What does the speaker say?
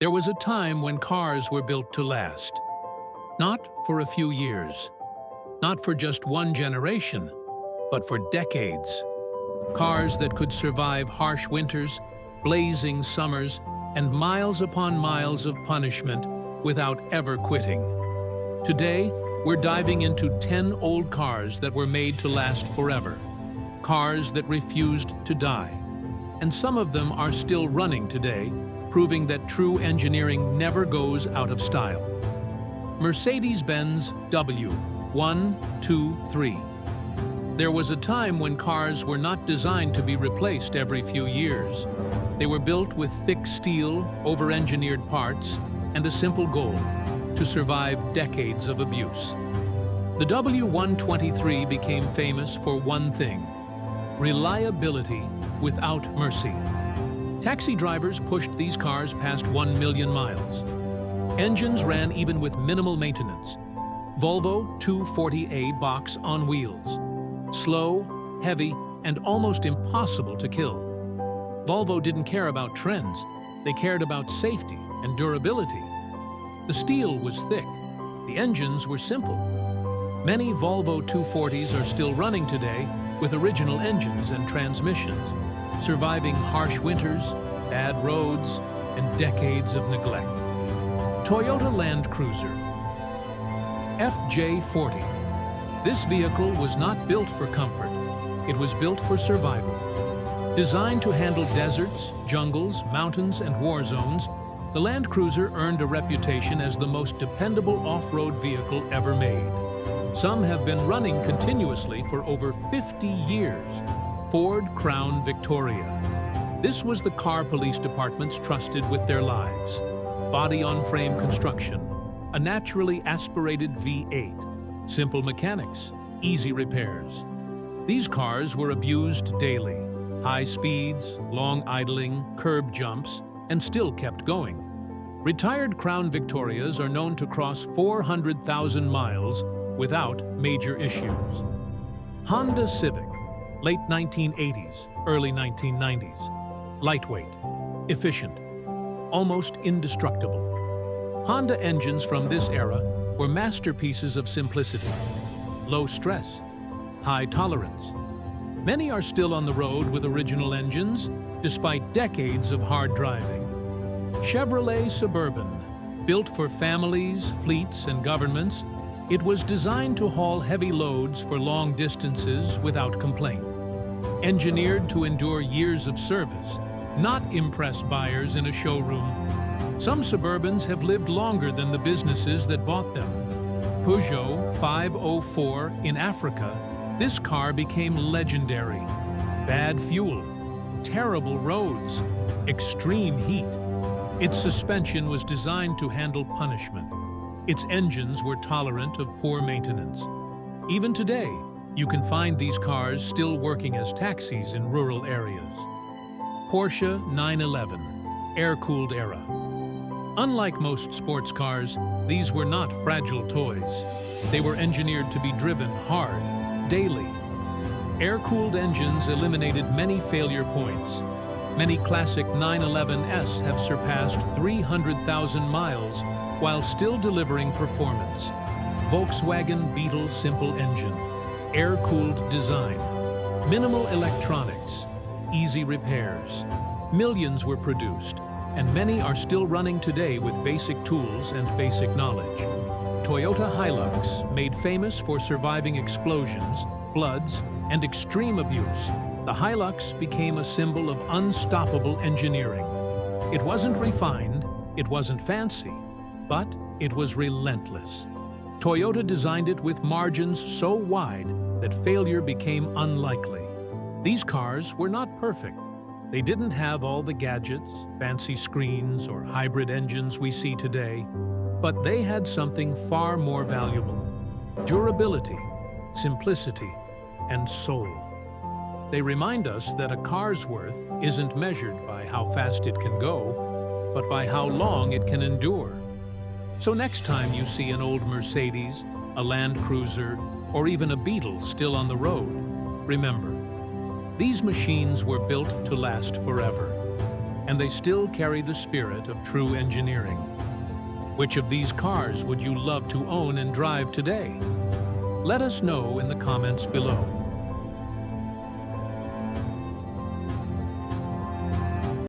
There was a time when cars were built to last. Not for a few years, not for just one generation, but for decades. Cars that could survive harsh winters, blazing summers, and miles upon miles of punishment without ever quitting. Today, we're diving into 10 old cars that were made to last forever. Cars that refused to die. And some of them are still running today, proving that true engineering never goes out of style. Mercedes-Benz W123. There was a time when cars were not designed to be replaced every few years. They were built with thick steel, over-engineered parts, and a simple goal: to survive decades of abuse. The W123 became famous for one thing: reliability without mercy. Taxi drivers pushed these cars past 1 million miles. Engines ran even with minimal maintenance. Volvo 240A box on wheels. Slow, heavy, and almost impossible to kill. Volvo didn't care about trends. They cared about safety and durability. The steel was thick. The engines were simple. Many Volvo 240s are still running today with original engines and transmissions, surviving harsh winters, bad roads, and decades of neglect. Toyota Land Cruiser FJ40. This vehicle was not built for comfort. It was built for survival. Designed to handle deserts, jungles, mountains, and war zones, the Land Cruiser earned a reputation as the most dependable off-road vehicle ever made. Some have been running continuously for over 50 years. Ford Crown Victoria. This was the car police departments trusted with their lives. Body-on-frame construction, a naturally aspirated V8, simple mechanics, easy repairs. These cars were abused daily. High speeds, long idling, curb jumps, and still kept going. Retired Crown Victorias are known to cross 400,000 miles without major issues. Honda Civic. Late 1980s, early 1990s. Lightweight, efficient, almost indestructible. Honda engines from this era were masterpieces of simplicity. Low stress, high tolerance. Many are still on the road with original engines, despite decades of hard driving. Chevrolet Suburban. Built for families, fleets, and governments, it was designed to haul heavy loads for long distances without complaint. Engineered to endure years of service, not impress buyers in a showroom. Some Suburbans have lived longer than the businesses that bought them. Peugeot 504 in Africa, this car became legendary. Bad fuel, terrible roads, extreme heat. Its suspension was designed to handle punishment. Its engines were tolerant of poor maintenance. Even today, you can find these cars still working as taxis in rural areas. Porsche 911, air-cooled era. Unlike most sports cars, these were not fragile toys. They were engineered to be driven hard, daily. Air-cooled engines eliminated many failure points. Many classic 911s have surpassed 300,000 miles while still delivering performance. Volkswagen Beetle simple engine, air-cooled design, minimal electronics, easy repairs. Millions were produced, and many are still running today with basic tools and basic knowledge. Toyota Hilux, made famous for surviving explosions, floods, and extreme abuse, the Hilux became a symbol of unstoppable engineering. It wasn't refined, it wasn't fancy, but it was relentless. Toyota designed it with margins so wide that failure became unlikely. These cars were not perfect. They didn't have all the gadgets, fancy screens, or hybrid engines we see today, but they had something far more valuable: durability, simplicity, and soul. They remind us that a car's worth isn't measured by how fast it can go, but by how long it can endure. So next time you see an old Mercedes, a Land Cruiser, or even a Beetle still on the road, remember, these machines were built to last forever. and they still carry the spirit of true engineering. Which of these cars would you love to own and drive today? Let us know in the comments below.